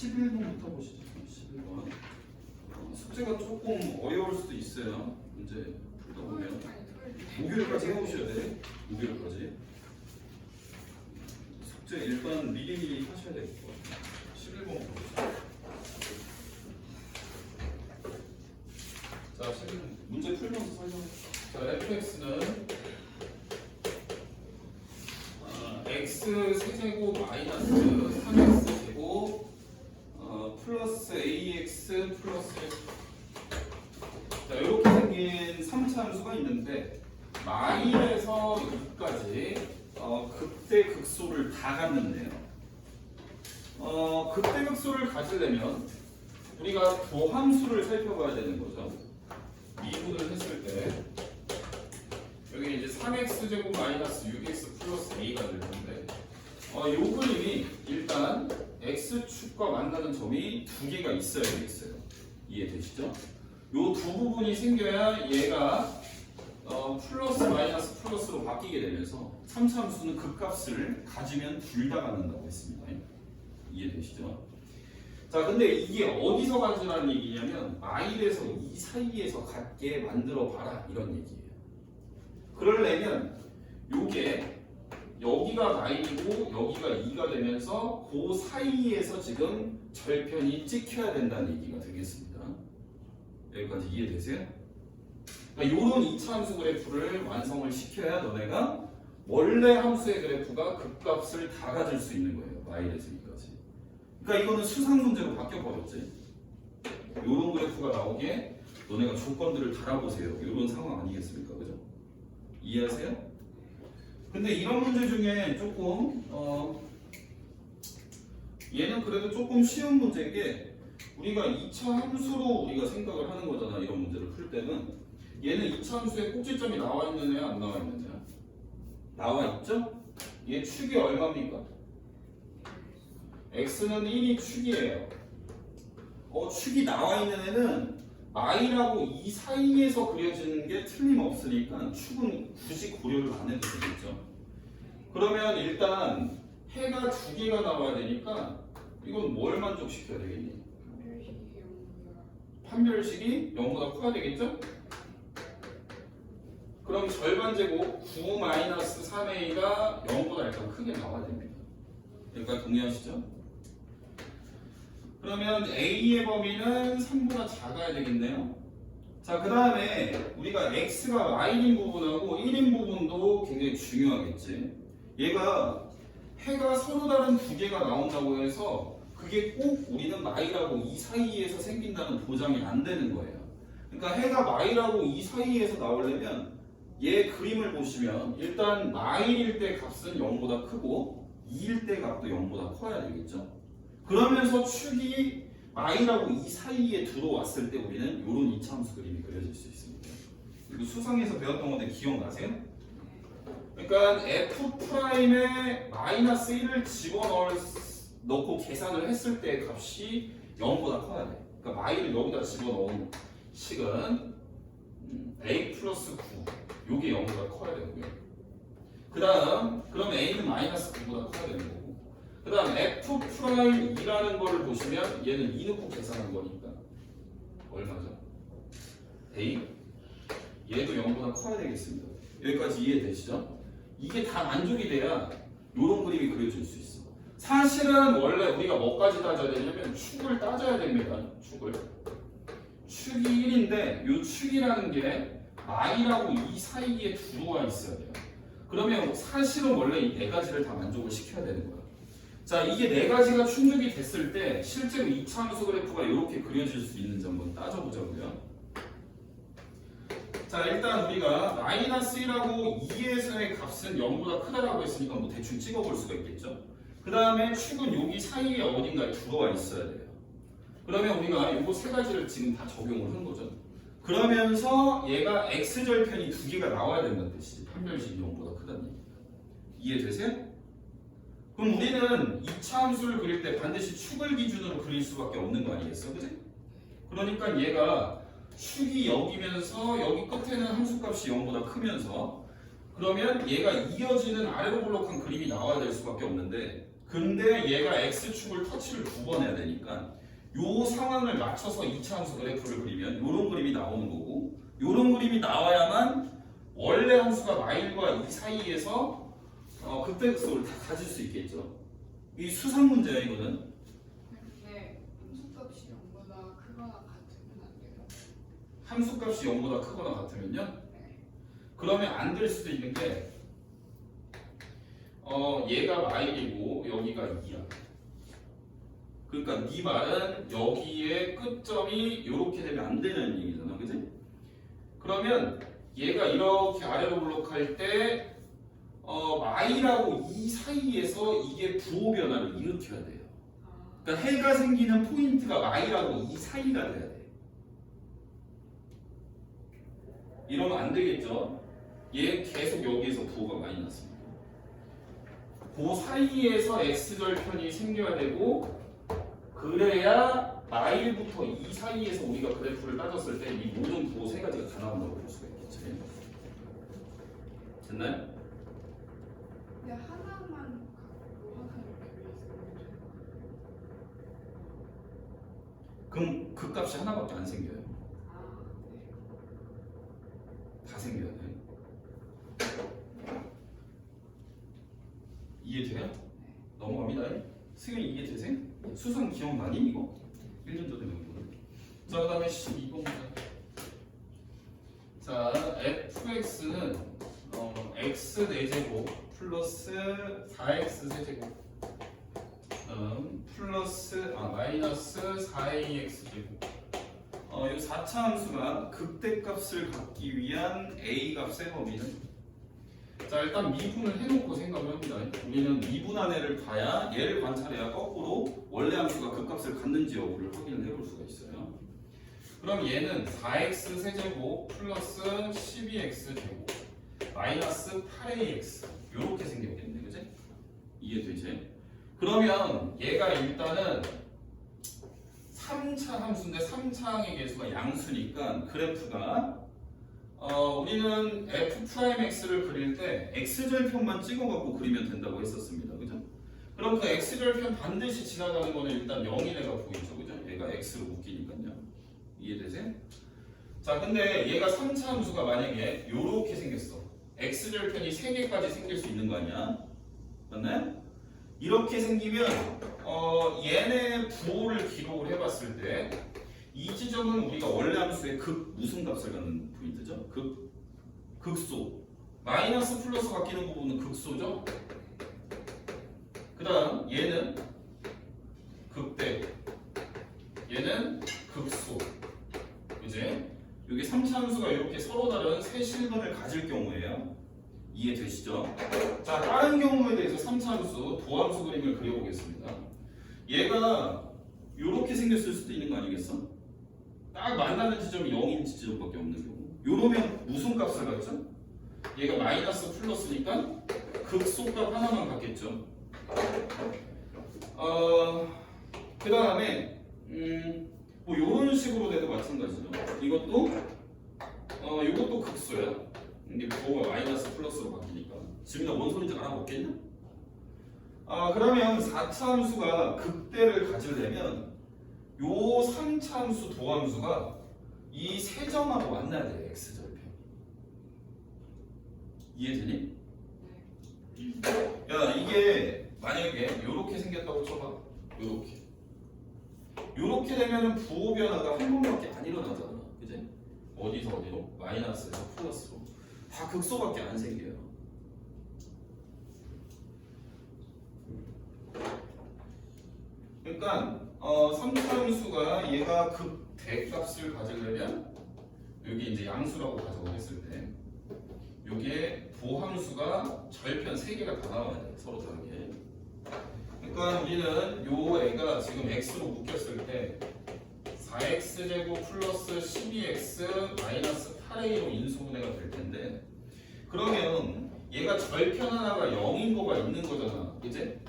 11번부터 보시죠. 11번. 숙제가 조금 어려울 수도 있어요. 문제 풀다 보면 목요일까지 해오셔야 돼. 목요일까지. 숙제 일단 미리미리 하셔야 될 것 같아요. 11번부터 보시죠. 자, 문제 풀면서 설명해. 자, fx는 x 세제곱 마이너스 3x 제곱 플러스 ax 플러스 자, 이렇게 생긴 3차 함수가 있는데 마일에서 6까지 극대 극소를 다 갖는데요. 극대 극소를 가지려면 우리가 도함수를 살펴봐야 되는 거죠. 미분을 했을 때 여기 이제 3x 제곱 마이너스 6x 플러스 a가 될 건데 이 그림이 일단 x축과 만나는 점이 두 개가 있어야 되겠어요. 이해되시죠? 이 두 부분이 생겨야 얘가 플러스 마이너스 플러스로 바뀌게 되면서 3차 함수는 극값을 가지면 둘 다 갖는다고 했습니다. 이해되시죠? 자, 근데 이게 어디서 가지라는 얘기냐면 마일에서 이 사이에서 갖게 만들어 봐라 이런 얘기예요. 그러려면 요게 여기가 마일이고 여기가 2가 되면서 그 사이에서 지금 절편이 찍혀야 된다는 얘기가 되겠습니다. 여기까지 이해되세요? 그러니까 요런 2차 함수 그래프를 완성을 시켜야 너네가 원래 함수의 그래프가 극값을 다 가질 수 있는 거예요. 마일에서 2까지. 그러니까 이거는 수상 문제로 바뀌어버렸지. 요런 그래프가 나오게 너네가 조건들을 달아보세요. 요런 상황 아니겠습니까? 그죠? 이해하세요? 근데 이런 문제 중에 조금 얘는 그래도 조금 쉬운 문제인 게 우리가 2차 함수로 우리가 생각을 하는 거잖아. 이런 문제를 풀 때는 얘는 2차 함수에 꼭지점이 나와 있는 애야 안 나와 있는 애야? 나와 있죠? 얘 축이 얼마입니까? x는 1이 축이에요. 축이 나와 있는 애는 마일하고 이 사이에서 그려지는 게 틀림없으니까 축은 굳이 고려를 안 해도 되겠죠. 그러면 일단 해가 두 개가 나와야 되니까 이건 뭘 만족시켜야 되겠니? 판별식이 0보다 커야 되겠죠? 그럼 절반 제곱 9 마이너스 3a가 0보다 일단 크게 나와야 됩니다. 여기까지 동의하시죠? 그러면 a의 범위는 3보다 작아야 되겠네요. 자, 그 다음에 우리가 x가 y인 부분하고 1인 부분도 굉장히 중요하겠지. 얘가 해가 서로 다른 두 개가 나온다고 해서 그게 꼭 우리는 마일하고 이 사이에서 생긴다는 보장이 안 되는 거예요. 그러니까 해가 마일하고 이 사이에서 나오려면 얘 그림을 보시면 일단 마일일 때 값은 0보다 크고 2일 때 값도 0보다 커야 되겠죠. 그러면서 축이 마일하고 이 사이에 들어왔을 때 우리는 이런 2차 함수 그림이 그려질 수 있습니다. 그리고 수상에서 배웠던 건데 기억나세요? 그러니까 f'에 마이너스 1을 집어넣고 계산을 했을 때 값이 0보다 커야 돼. 그러니까 마일을 여기다 집어넣은 식은 a 플러스 9 요게 0보다 커야 되고요. 그 다음 그럼 a는 마이너스 9보다 커야 되는 거고 그 다음 f'이라는 걸 보시면 얘는 2 넣고 계산한 거니까 얼마죠? a? 얘도 0보다 커야 되겠습니다. 여기까지 이해되시죠? 이게 다 만족이 돼야 이런 그림이 그려질 수 있어. 사실은 원래 우리가 뭐까지 따져야 되냐면 축을 따져야 됩니다. 축이 1인데 이 축이라는 게 i라고 이 사이에 들어와 있어야 돼요. 그러면 사실은 원래 이 네 가지를 다 만족을 시켜야 되는 거야. 자, 이게 네 가지가 충족이 됐을 때 실제로 2차 함수 그래프가 이렇게 그려질 수 있는지 한번 따져보자고요. 자, 일단 우리가 마이너스 1하고 2에서의 값은 0보다 크다라고 했으니까 뭐 대충 찍어볼 수가 있겠죠. 그 다음에 축은 여기 사이에 어딘가에 들어와 있어야 돼요. 그러면 우리가 이거 세 가지를 지금 다 적용을 한 거죠. 그러면서 얘가 x절편이 두 개가 나와야 된다는 뜻이지. 판별식이 0보다 크다는 얘기. 이해되세요? 그럼 우리는 2차 함수를 그릴 때 반드시 축을 기준으로 그릴 수밖에 없는 거 아니겠어? 그지? 그러니까 얘가 축이 여기면서 여기 끝에는 함수값이 0보다 크면서 그러면 얘가 이어지는 아래로 볼록한 그림이 나와야 될 수밖에 없는데 근데 얘가 x축을 터치를 2번 해야 되니까 요 상황을 맞춰서 2차 함수 그래프를 그리면 요런 그림이 나오는 거고, 요런 그림이 나와야만 원래 함수가 마일과 이 사이에서 극대극소를 다 가질 수 있겠죠. 이 수상 문제야 이거는. 근데 함수값이 0보다 크거나 같으면 안 돼요? 함수값이 0보다 크거나 같으면요? 네. 그러면 안 될 수도 있는 게 얘가 마일이고 여기가 2야. 그러니까 네 말은 여기에 끝점이 이렇게 되면 안 되는 얘기잖아, 그지? 그러면 얘가 이렇게 아래로 블록할 때 마일하고 이 사이에서 이게 부호 변화를 일으켜야 돼요. 그러니까 해가 생기는 포인트가 마일하고 이 사이가 돼야 돼. 이러면 안 되겠죠? 얘 계속 여기에서 부호가 마이너스입니다. 그 사이에서 x절편이 생겨야 되고, 그래야 마일부터 이 사이에서 우리가 그래프를 따졌을 때 이 모든 부호 세 가지가 다 나온다고 볼 수가 있겠지. 됐나요? 근데 하나만 갖고 하나 이렇게 왜 있으면 되나? 그럼 그 값이 하나밖에 안 생겨요. 아, 네. 다 생겨야 돼. 이해돼요? 넘어갑니다. 승현이 이해되세요? 수상 기억나니 이거? 1년 전에 배운 거. 자, 그 다음에 12번 문제. 자, fx는 x 4제곱 플러스 4x 세제곱 플러스 마이너스 4ax 제곱. 이 4차 함수가 극대값을 갖기 위한 a 값의 범위는, 자, 일단 미분을 해놓고 생각을 합니다. 우리는 미분한 애를 봐야, 얘를 관찰해야 거꾸로 원래 함수가 극값을 갖는지 여부를 확인을 해볼 수가 있어요. 그럼 얘는 4x 세제곱 플러스 12x 제곱 마이너스 8ax 이렇게 생겼겠네, 그지? 이해되지? 그러면 얘가 일단은 3차 함수인데 3차 항의 개수가 양수니까 그래프가 우리는 f'x를 그릴 때 x절편만 찍어갖고 그리면 된다고 했었습니다, 그죠? 그럼 그 x절편 반드시 지나가는 거는 일단 0인 애가 보이죠, 그죠? 얘가 x로 묶이니까요. 이해되세요? 자, 근데 얘가 3차 함수가 만약에 요렇게 생겼어. x절편이 3개까지 생길 수 있는 거 아니야? 맞나요? 이렇게 생기면 얘네 부호를 기록을 해봤을 때 이 지점은 우리가 원래 함수의 극 무슨 값을 갖는 포인트죠? 극소. 마이너스 플러스 바뀌는 부분은 극소죠? 그 다음 얘는 극대, 얘는 극소. 그지? 여기 3차 함수가 이렇게 서로 다른 세 실근을 가질 경우에요. 이해되시죠? 자, 다른 경우에 대해서 3차 함수, 도함수 그림을 그려보겠습니다. 얘가 이렇게 생겼을 수도 있는 거 아니겠어? 딱 만나는 지점이 0인 지점밖에 없는 경우. 요러면 무슨 값을 갖죠? 얘가 마이너스 플러스니까 극소값 하나만 갖겠죠. 그 다음에 뭐 요런 식으로 돼도 마찬가지죠. 이것도 이것도 극소야. 이게 부호가 마이너스 플러스로 바뀌니까. 지금 나 뭔 소리인지 알아먹겠냐? 그러면 4차 함수가 극대를 가지려면 요 3차 함수 도함수가 이 세 점하고 만나야 돼, x절편. 이해되니? 야, 이게 만약에 요렇게 생겼다고 쳐봐. 요렇게 되면은 부호 변화가 한 번밖에 안 일어나잖아, 그지? 어디서 어디로? 마이너스에서 플러스로. 다 극소밖에 안 생겨요. 그러니까 3차 함수가 얘가 극대값을 가지려면 여기 이제 양수라고 가정을 했을 때 요게 부함수가 절편 3개가 다 나와야 돼, 서로 다르게. 그러니까 우리는 요 애가 지금 x로 묶였을 때 4x 제곱 플러스 12x 마이너스 8a로 인수분해가 될 텐데, 그러면 얘가 절편 하나가 0인 거가 있는 거잖아, 그치?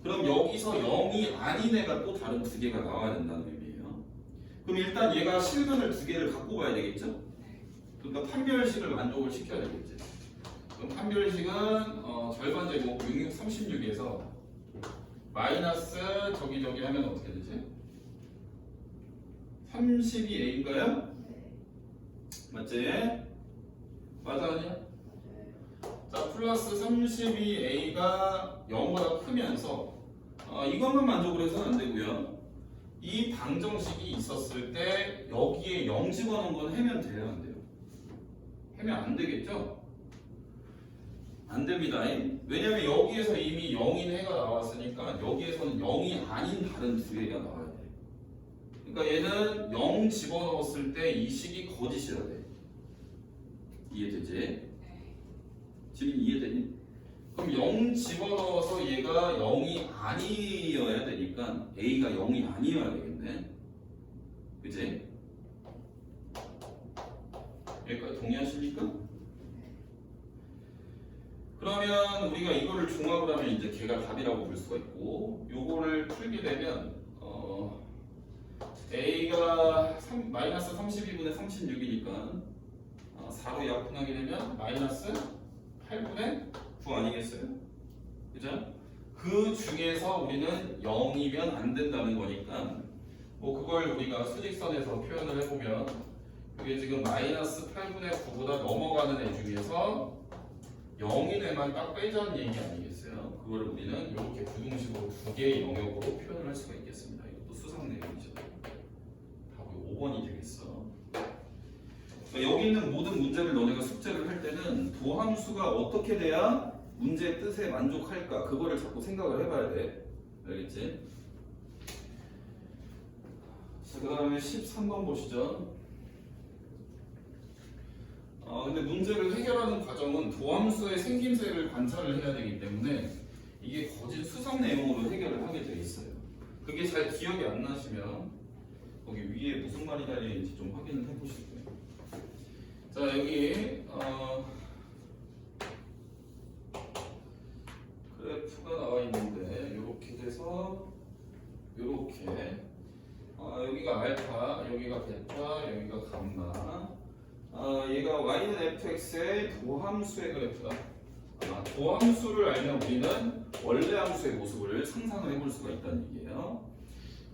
그럼 여기서 0이 아닌 애가 또 다른 2개가 나와야 된다는 의미예요. 그럼 일단 얘가 실근을 2개를 갖고 가야 되겠죠? 그러니까 판별식을 만족을 시켜야 되겠지. 그럼 판별식은 절반 제곱 6636에서 마이너스 저기 하면 어떻게 되지? 32a인가요? 네. 맞지? 맞아 아니야? 네. 자 플러스 32a가 0보다 크면서 이것만 만족을 해서는 안 되고요. 이 방정식이 있었을 때 여기에 0 집어넣은 건 해면 돼요 안 돼요? 해면 안 되겠죠? 안 됩니다. 왜냐면 여기에서 이미 0인 해가 나왔으니까 여기에서는 0이 아닌 다른 두 해가 나와야 돼. 그러니까 얘는 0 집어넣었을 때 이 식이 거짓이라 돼. 이해되지? 네. 지금 이해되니? 그럼 0 집어넣어서 얘가 0이 아니어야 되니까 A가 0이 아니어야 되겠네. 그치? 여기까지 동의하십니까? 그러면 우리가 이거를 종합을 하면 이제 걔가 답이라고 볼 수가 있고 요거를 풀게 되면 A가 마이너스 32분의 36이니까 4로 약분하게 되면 마이너스 8분의 9 아니겠어요? 그죠? 그 중에서 우리는 0이면 안 된다는 거니까 뭐 그걸 우리가 수직선에서 표현을 해보면 그게 지금 마이너스 8분의 9보다 넘어가는 애 중에서 0인 애만 딱 빼자는 얘기 아니겠어요? 그걸 우리는 이렇게 부등식으로 두 개의 영역으로 표현을 할 수가 있겠습니다. 이것도 수상 내용이죠. 답이 5번이 되겠어. 그러니까 여기 있는 모든 문제를 너네가 숙제를 할 때는 도함수가 어떻게 돼야 문제의 뜻에 만족할까? 그거를 자꾸 생각을 해봐야 돼. 알겠지? 자, 그 다음에 13번 보시죠. 근데 문제를 해결하는 과정은 도함수의 생김새를 관찰을 해야 되기 때문에 이게 거짓 수상 내용으로 해결을 하게 돼 있어요. 그게 잘 기억이 안 나시면 거기 위에 무슨 말이 달려 있는지 좀 확인을 해보시고요. 자 여기 그래프가 나와 있는데 이렇게 돼서 이렇게 여기가 알파, 여기가 베타, 여기가 감마. 얘가 y는 fx의 도함수의 그래프다. 도함수를 알면 우리는 원래 함수의 모습을 상상을 해볼 수가 있다는 얘기예요.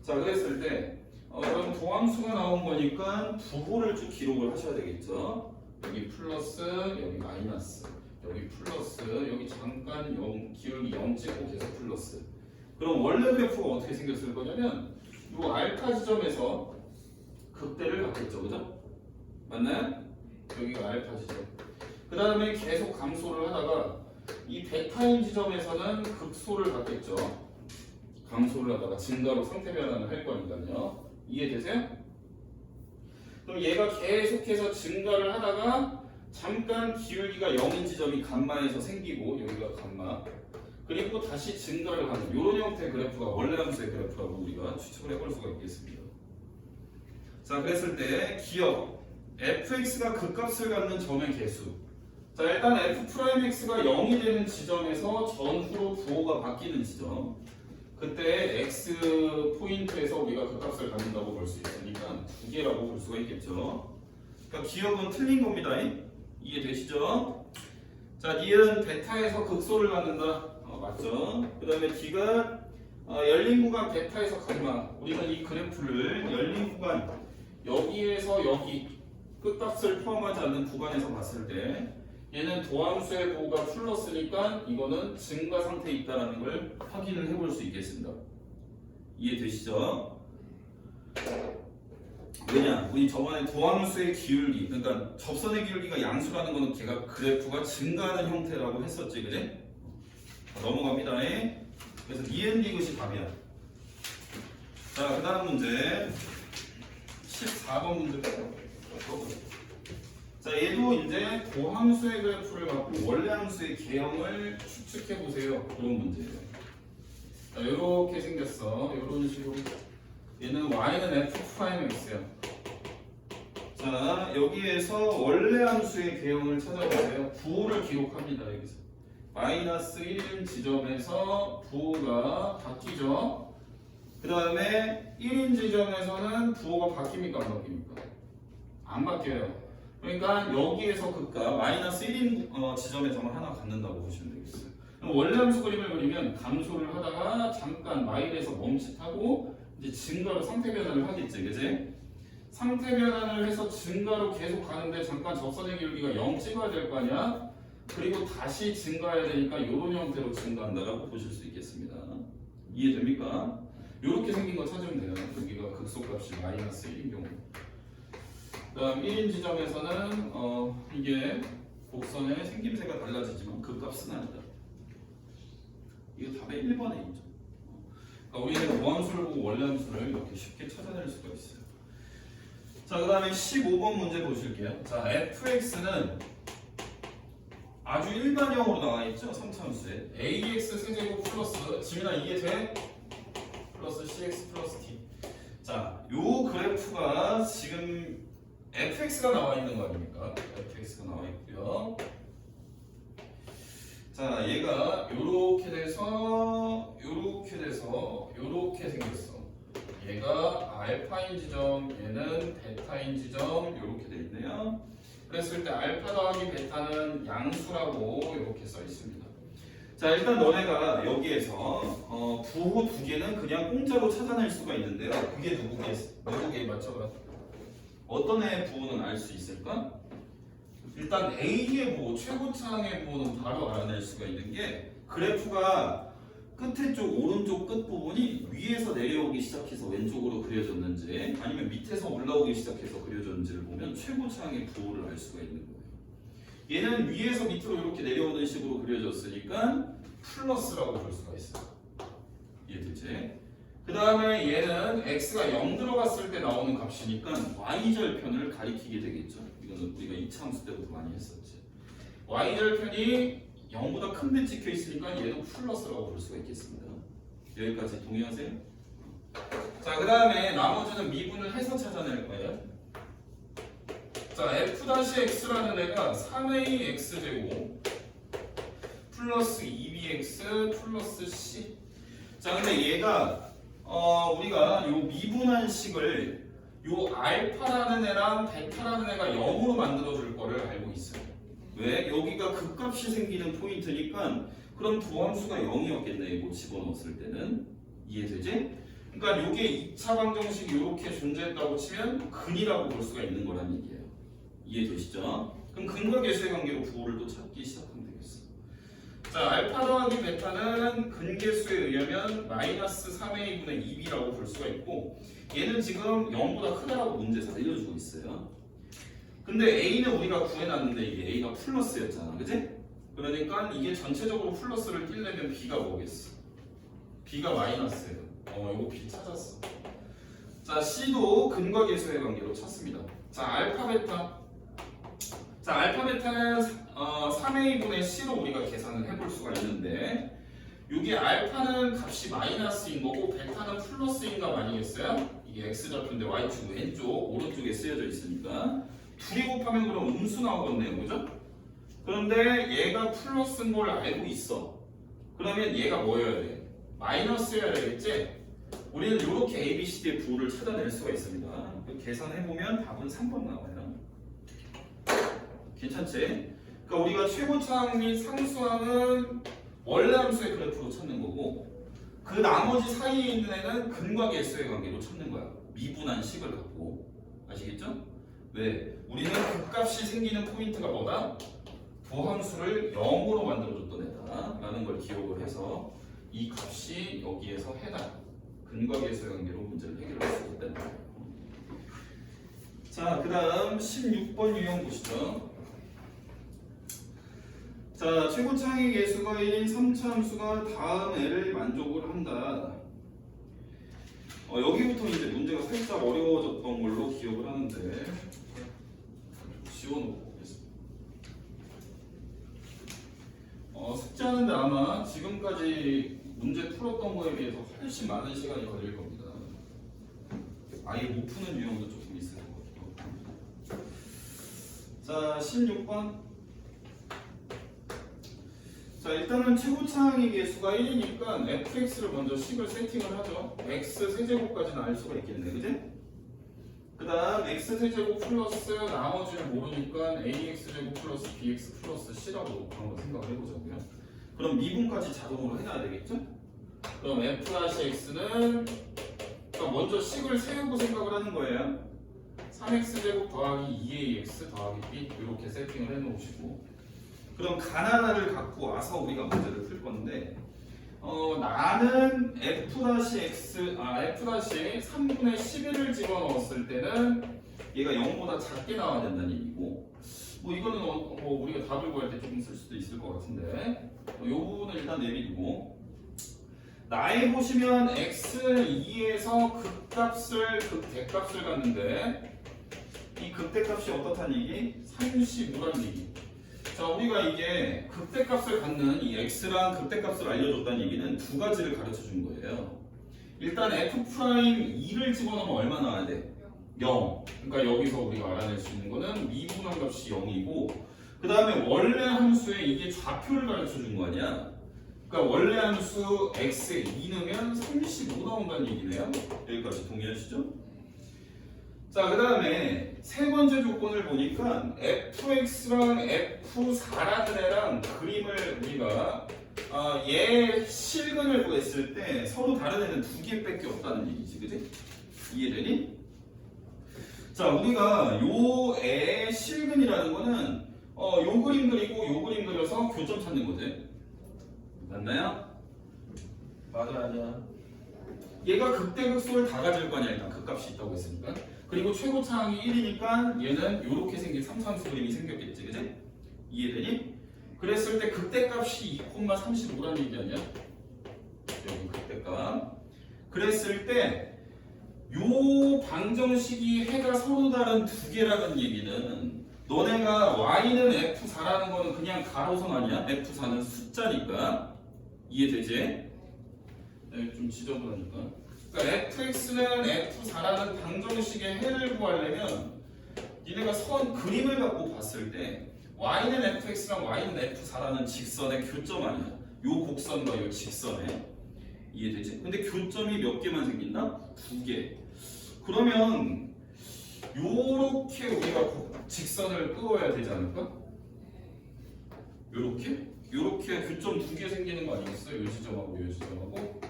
자, 그랬을 때 그럼 도함수가 나온 거니까 부호를 쭉 기록을 하셔야 되겠죠. 여기 플러스, 여기 마이너스, 여기 플러스, 여기 잠깐 0, 기울기 0 찍고 계속 플러스. 그럼 원래 그래프가 어떻게 생겼을 거냐면 이 알파 지점에서 극대를 갖겠죠, 그죠? 맞나요? 여기가 알파 지점. 그 다음에 계속 감소를 하다가 이 베타인 지점에서는 극소를 갖겠죠. 감소를 하다가 증가로 상태 변화를 할 거니까요. 이해되세요? 그럼 얘가 계속해서 증가를 하다가 잠깐 기울기가 0인 지점이 감마에서 생기고 여기가 감마. 그리고 다시 증가를 하는 이런 형태의 그래프가 원래 함수의 그래프라고 우리가 추측을 해볼 수가 있겠습니다. 자, 그랬을 때 기억 fx가 극값을 갖는 점의 개수. 자, 일단 f'x가 0이 되는 지점에서 전후로 부호가 바뀌는 지점. 그때 x 포인트에서 우리가 극값을 갖는다고 볼 수 있으니까 두 개라고 볼 수가 있겠죠. 그러니까 기억은 틀린 겁니다. 이해되시죠? 자, 니은 베타에서 극소를 갖는다. 맞죠? 그 다음에 d가 열린 구간 베타에서 감마. 우리는 이 그래프를 열린 구간 여기에서 여기 끝값을 포함하지 않는 구간에서 봤을 때 얘는 도함수의 부호가 플러스니까 이거는 증가 상태에 있다는 걸 확인을 해볼 수 있겠습니다. 이해되시죠? 왜냐? 우리 저번에 도함수의 기울기, 그러니까 접선의 기울기가 양수라는 거는 걔가 그래프가 증가하는 형태라고 했었지, 그래? 넘어갑니다. 그래서 니은 디귿이 답이야. 자, 그 다음 문제 14번 문제. 자, 얘도 이제 도함수의 그래프를 갖고 원래 함수의 개형을 추측해 보세요. 그런 문제예요. 자, 이렇게 생겼어. 이런 식으로. 얘는 y는 f'(x야). 자, 여기에서 원래 함수의 개형을 찾아보세요. 부호를 기록합니다. 여기서 마이너스 1인 지점에서 부호가 바뀌죠. 그 다음에 1인 지점에서는 부호가 바뀝니까? 안 바뀝니까? 안 바뀌어요. 그러니까 여기에서 극값 마이너스 1인 지점에서만 하나 갖는다고 보시면 되겠어요. 원래 함수 그림을 그리면 감소를 하다가 잠깐 마일에서 멈칫하고 이제 증가로 상태 변화를 하겠지, 그지? 상태 변화를 해서 증가로 계속 가는데 잠깐 접선의 기울기가 0 찍어야 될 거 아니야? 그리고 다시 증가해야 되니까 이런 형태로 증가한다라고 보실 수 있겠습니다. 이해됩니까? 이렇게 생긴 거 찾으면 돼요. 여기가 극소값이 마이너스 1인 경우. 그다음 1인 지점에서는 이게 곡선의 생김새가 달라지지만 그 값은 아니다. 이거 답의 1번에 있죠. 그러니까 우리는 무함수를 보고 원래 함수를 이렇게 쉽게 찾아낼 수가 있어요. 자, 그 다음에 15번 문제 보실게요. 자, fx는 아주 일반형으로 나와 있죠. 3차함수에 ax 세제곱 플러스 지민아 이게 돼? 플러스 cx 플러스 t. 자, 요 그래프가 지금 fx가 나와 있는 거 아닙니까? fx가 나와 있고요. 자, 얘가 요렇게 돼서 요렇게 생겼어. 얘가 알파인 지점, 얘는 베타인 지점 요렇게 돼 있네요. 그랬을 때 알파 더하기 베타는 양수라고 이렇게 써 있습니다. 자, 일단 너네가 여기에서 부호 두 개는 그냥 공짜로 찾아낼 수가 있는데요. 그게 누구게 맞춰봐. 어떤 애의 부호는 알 수 있을까? 일단 A의 부호, 최고차항의 부호는 바로 알아낼 수가 있는 게 그래프가 끝에 쪽 오른쪽 끝 부분이 위에서 내려오기 시작해서 왼쪽으로 그려졌는지 아니면 밑에서 올라오기 시작해서 그려졌는지를 보면 최고차항의 부호를 알 수가 있는 거예요. 얘는 위에서 밑으로 이렇게 내려오는 식으로 그려졌으니까 플러스라고 볼 수가 있어요. 이해되지? 그 다음에 얘는 x가 0 들어갔을 때 나오는 값이니까 y절편을 가리키게 되겠죠. 이거는 우리가 2차 함수 때부터 많이 했었지. y절편이 0보다 큰 데 찍혀 있으니까 얘도 플러스라고 볼 수가 있겠습니다. 여기까지 동의하세요? 자, 그 다음에 나머지는 미분을 해서 찾아낼 거예요. 자, f-x라는 애가 3a x제곱 플러스 2bx 플러스 c. 자, 근데 얘가 우리가 요 미분한 식을 요 알파라는 애랑 베타라는 애가 0으로 만들어줄 거를 알고 있어요. 왜? 여기가 극값이 생기는 포인트니까 그럼 도함수가 0이었겠네. 이거 집어넣었을 때는. 이해되지? 그러니까 요게 2차 방정식이 이렇게 존재했다고 치면 근이라고 볼 수가 있는 거란 얘기예요. 이해되시죠? 그럼 근과 계수의 관계로 부호를 또 찾기 시작하면 되겠어. 자, 알파 더하기 베타는 근계수에 의하면 마이너스 3a분의 2b라고 볼 수가 있고 얘는 지금 0보다 크다라고 문제에서 알려주고 있어요. 근데 a는 우리가 구해놨는데 이게 a가 플러스였잖아, 그치? 그러니까 이게 전체적으로 플러스를 띄려면 b가 뭐겠어? b가 마이너스예요. 이거 b 찾았어. 자, c도 근과 계수의 관계로 찾습니다. 자, 알파 베타. 자, 알파 베타는 3a분의 c로 우리가 계산을 해볼 수가 있는데 여기 알파는 값이 마이너스인 거고 베타는 플러스인가 아니겠어요? 이게 x좌표인데 y축 왼쪽 오른쪽에 쓰여져 있으니까 둘이 곱하면 그럼 음수 나오겠네요, 그죠? 그런데 얘가 플러스인 걸 알고 있어. 그러면 얘가 뭐여야 돼? 마이너스여야 되겠지? 우리는 이렇게 a, b, c, d의 부호를 찾아낼 수가 있습니다. 계산해보면 답은 3번 나와요. 괜찮지? 그러니까 우리가 최고차항 및 상수항은 원래 함수의 그래프로 찾는 거고 그 나머지 사이에 있는 애는 근과 계수의 관계로 찾는 거야. 미분한 식을 갖고. 아시겠죠? 왜? 우리는 극값이 생기는 포인트가 뭐다? 도함수를 0으로 만들어줬던 애다 라는 걸 기억을 해서 이 값이 여기에서 해당 근과 계수의 관계로 문제를 해결할 수 있다는 거예요. 자, 그 다음 16번 유형 보시죠. 자, 최고차항의 계수가 1인 3차 함수가 다음 애를 만족을 한다. 여기부터 이제 문제가 살짝 어려워졌던 걸로 기억을 하는데 지워놓고 보겠습니다. 숙제하는데 아마 지금까지 문제 풀었던 거에 비해서 훨씬 많은 시간이 걸릴 겁니다. 아예 못 푸는 유형도 조금 있을 것 같고. 자, 16번. 자, 일단은 최고차항의 계수가 1이니까 fx를 먼저 식을 세팅을 하죠. x 세제곱까지는 알 수가 있겠네, 그지? 그 다음 x 세제곱 플러스 나머지를 모르니까 ax 제곱 플러스 bx 플러스 c라고 한번 생각을 해보자고요. 그럼 미분까지 자동으로 해놔야 되겠죠? 그럼 f-x는 그러니까 먼저 식을 세우고 생각을 하는 거예요. 3x제곱 더하기 2ax 더하기 b 이렇게 세팅을 해놓으시고 그럼 가나다를 갖고 와서 우리가 문제를 풀 건데 나는 f-x f-의 3분의 11을 집어넣었을 때는 얘가 0보다 작게 나와야 된다는 얘기고 뭐 이거는 뭐 우리가 답을 구할 때 조금 쓸 수도 있을 것 같은데 이 부분은 일단 내비두고 나에 보시면 x2에서 극대값을 갖는데 이 극대값이 어떻다는 얘기? 35라는 얘기. 자, 우리가 이게 극대값을 갖는 이 x랑 극대값을 알려줬다는 얘기는 두 가지를 가르쳐 준 거예요. 일단 f'2를 집어넣으면 얼마 나와야 돼? 0. 그러니까 여기서 우리가 알아낼 수 있는 거는 미분한 값이 0이고 그 다음에 원래 함수에 이게 좌표를 가르쳐 준 거 아니야? 그러니까 원래 함수 x에 2 넣으면 35 나온다는 얘기네요. 여기까지 동의하시죠? 자, 그 다음에 세 번째 조건을 보니까 fx랑 f4라는 애랑 그림을 우리가 얘 실근을 구했을 때 서로 다른 애는 두 개밖에 없다는 얘기지, 그지? 이해되니? 자, 우리가 요 애 실근이라는 거는 요 그림 그리고 요 그림 그려서 교점 찾는 거지. 맞나요? 맞아, 아니야. 얘가 극대극소를 다 가질 거 아니야, 일단 극값이 있다고 했으니까. 그리고 최고차항이 1이니까 얘는 이렇게 생긴 삼수함수 그림이 생겼겠지, 그지? 이해되니? 그랬을 때 극대값이 2,35라는 얘기 아니야? 여기 극대값. 그랬을 때 요 방정식이 해가 서로 다른 두 개라는 얘기는 너네가 y는 f4라는 거는 그냥 가로선 아니야? f4는 숫자니까. 이해되지? 네, 좀 지저분하니까. 그러니까 fx는 f4라는 방정식의 해를 구하려면 니네가 선 그림을 갖고 봤을 때 y는 fx랑 y는 f4라는 직선의 교점 아니야. 요 곡선과 요 직선에. 이해되지? 근데 교점이 몇 개만 생긴다? 두 개. 그러면 요렇게 우리가 직선을 그어야 되지 않을까? 요렇게? 요렇게 교점 두 개 생기는 거 아니겠어? 요 지점하고 요 지점하고.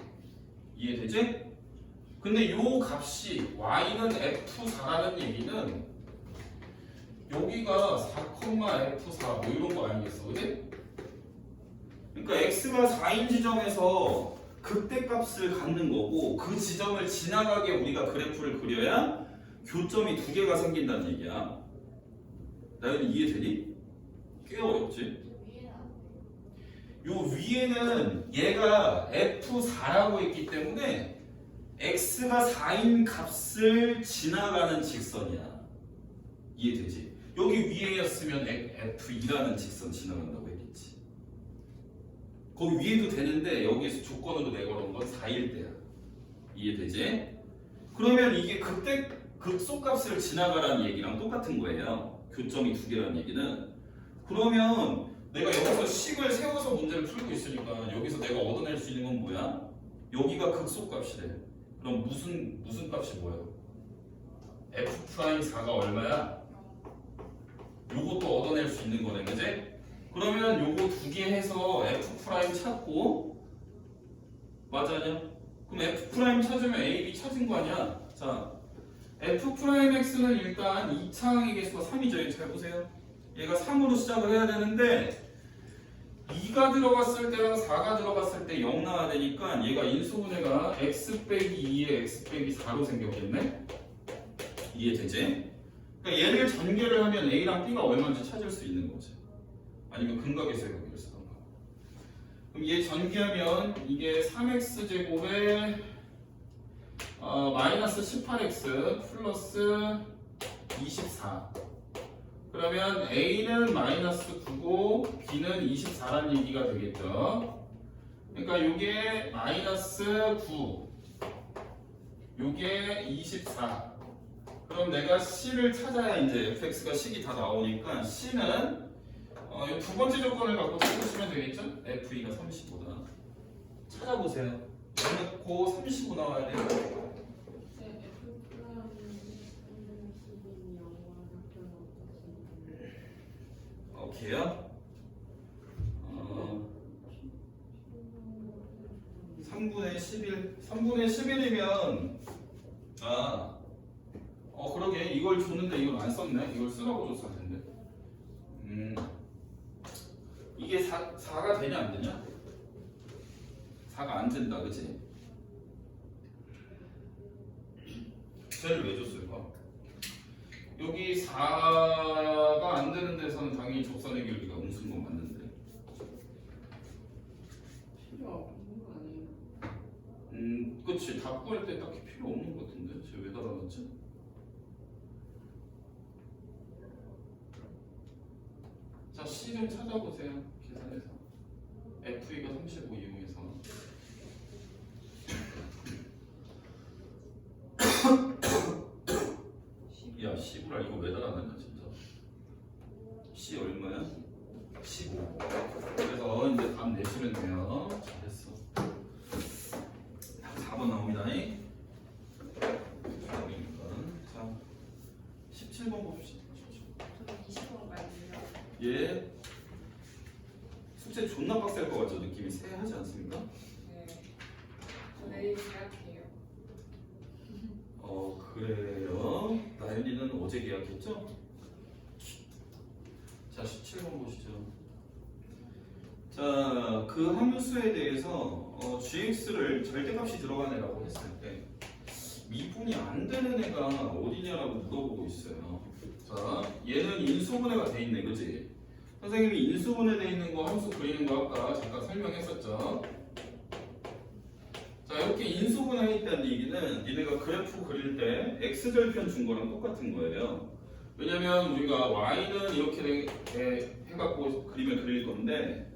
이해되지? 근데 요 값이 y는 f4라는 얘기는 여기가 4,f4 뭐 이런 거 아니겠어, 그지? 그러니까 x가 4인 지점에서 극대값을 갖는 거고 그 지점을 지나가게 우리가 그래프를 그려야 교점이 두 개가 생긴다는 얘기야. 나연이 이해되니? 꽤 어렵지? 요 위에는 얘가 f4라고 했기 때문에 x가 4인 값을 지나가는 직선이야. 이해되지? 여기 위에였으면 f2라는 직선 지나간다고 했겠지. 거기 위에도 되는데 여기에서 조건으로 내걸은 건 4일 때야. 이해되지? 그러면 이게 극소값을 지나가라는 얘기랑 똑같은 거예요. 교점이 두 개라는 얘기는. 그러면 내가 여기서 식을 세워서 문제를 풀고 있으니까 여기서 내가 얻어낼 수 있는 건 뭐야? 여기가 극소값이래. 그럼 무슨 값이 뭐예요? f'4가 얼마야? 요것도 얻어낼 수 있는 거네, 그지? 그러면 요거 두 개 해서 f' 찾고 맞아냐? 그럼 f' 찾으면 a, b 찾은 거 아니야? 자, f'x는 일단 2차항의 개수가 3이죠. 잘 보세요. 얘가 3으로 시작을 해야 되는데 2가 들어갔을 때랑 4가 들어갔을 때 0 나와야 되니까 얘가 인수분해가 x 빼기 2에 x 빼기 4로 생겼겠네? 이해되지? 그러니까 얘를 전개를 하면 a랑 b가 얼마인지 찾을 수 있는 거지. 아니면 근각에서 여기를 쓰던가. 그럼 얘 전개하면 이게 3x 제곱에 마이너스 18x 플러스 24. 그러면 a는 마이너스 9고 b는 24라는 얘기가 되겠죠. 그러니까 요게 마이너스 9, 요게 24. 그럼 내가 c를 찾아야 이제 fx가 식이 다 나오니까 c는 이 두 번째 조건을 갖고 찾으시면 되겠죠? f2가 35다. 찾아보세요. 넣고 35 나와야 돼요. 네, 오케이요? 3분의 11. 3분의 11이면 그러게 이걸 줬는데 이걸 안 썼네. 이걸 쓰라고 줬어야 텐데. 이게 4가 되냐 안 되냐? 4가 안 된다, 그치? 쟤를 왜 줬을까? 여기 4가 안 되는 데서는 당연히 접선의 길이가 음수인 건 맞는데. 필요 없는 거 아니에요? 그치. 다 구할 때 딱히 필요 없는 것 같은데. 쟤 왜 달아놨지? 자, C 좀 찾아보세요. 계산해서. FE가 35 이용해서. 야, 씨부라 이거 왜 달아놨냐 진짜. C 얼마야? 15. 그래서 이제 답 내시면 돼요. 잘했어. 4번 나옵니다. 4번이니까. 자, 17번 봅시다. 저는 20번 말고요. 예. 숙제 존나 빡셀 것 같죠? 느낌이 쎄하지 않습니까? 네. 저 내일 계약해요. 그래요. 나연이는 어제 계약했죠? 자, 17번 보시죠. 자, 그 함수에 대해서 gx를 절대값이 들어간 애라고 했을 때 미분이 안 되는 애가 어디냐라고 물어보고 있어요. 자, 얘는 인수분해가 돼 있네, 그지? 선생님이 인수분해 돼 있는 거 함수 그리는 거 아까 잠깐 설명했었죠. 자, 이렇게 인수분해 있다는 얘기는 니네가 그래프 그릴 때 x절편 준 거랑 똑같은 거예요. 왜냐면 우리가 y는 이렇게 해갖고 그림을 그릴 건데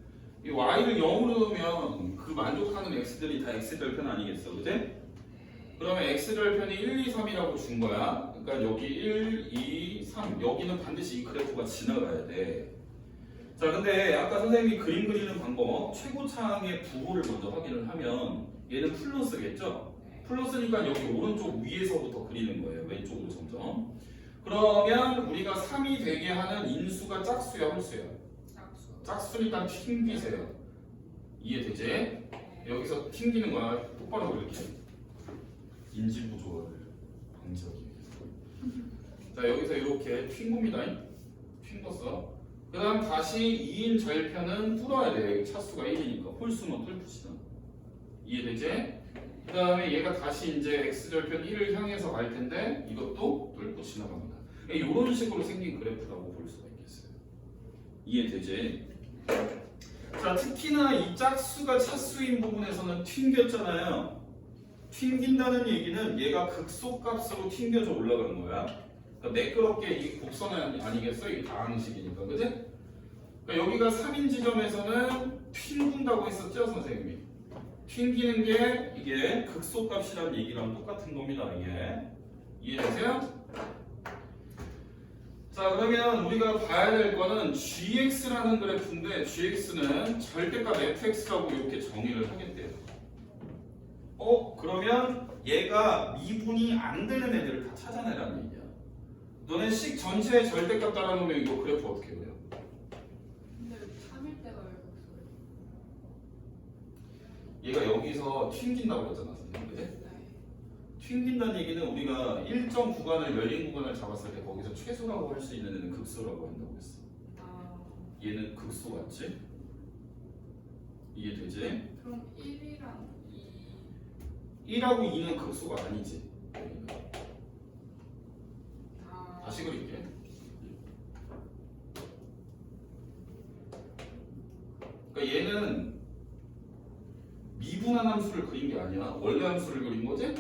이 y를 0으로 넣으면 그 만족하는 x들이 다 x절편 아니겠어, 그지? 그러면 x절편이 1, 2, 3이라고 준 거야. 그러니까 여기 1, 2, 3 여기는 반드시 이 그래프가 지나가야 돼. 자, 근데 아까 선생님이 그림 그리는 방법 최고차항의 부호를 먼저 확인을 하면 얘는 플러스겠죠? 플러스니까 여기 오른쪽 위에서부터 그리는 거예요. 왼쪽으로 점점. 그러면 우리가 3이 되게 하는 인수가 짝수야, 홀수야? 짝수니까 튕기세요. 이해되지? 여기서 튕기는 거야. 똑바로 이렇게 인지 부조화를 방지하기 위해서. 자, 여기서 이렇게 튕깁니다. 튕겼어. 그 다음 다시 2인 절편은 뚫어야 돼. 차수가 1이니까. 홀수는 뚫읍시다. 이해되지? 그 다음에 얘가 다시 이제 x절편 1을 향해서 갈 텐데 이것도 뚫고 지나갑니다. 이런 식으로 생긴 그래프라고 볼 수가 있겠어요. 이해되지? 자, 특히나 이 짝수가 차수인 부분에서는 튕겼잖아요. 튕긴다는 얘기는 얘가 극소값으로 튕겨져 올라가는 거야. 그러니까 매끄럽게 이 곡선은 아니겠어? 이게 다항식이니까, 그지? 그러니까 여기가 3인 지점에서는 튕긴다고 했었죠, 선생님이? 튕기는 게 이게 극소값이라는 얘기랑 똑같은 겁니다, 이게. 이해되세요? 자, 그러면 우리가 봐야 될 거는 gx라는 그래프인데 gx는 절대값 fx라고 이렇게 정의를 하겠대요. 그러면 얘가 미분이 안 되는 애들을 다 찾아내라는 얘기야. 너네 식 전체의 절대값 따라놓으면 이거 그래프 어떻게 그려? 근데 3일 때가 왜 없어요? 얘가 여기서 튕긴다고 했잖아, 선생님. 그치? 튕긴다는 얘기는 우리가 일정 구간을 열린 구간을 잡았을 때 거기서 최소라고 할 수 있는 애는 극소라고 한다고 했어. 얘는 극소 같지? 이해되지? 그럼 1이랑 2 1하고 2는 극소가 아니지. 다 다시 그릴게. 그러니까 얘는 미분한 함수를 그린 게 아니야. 원래 함수를 그린 거지?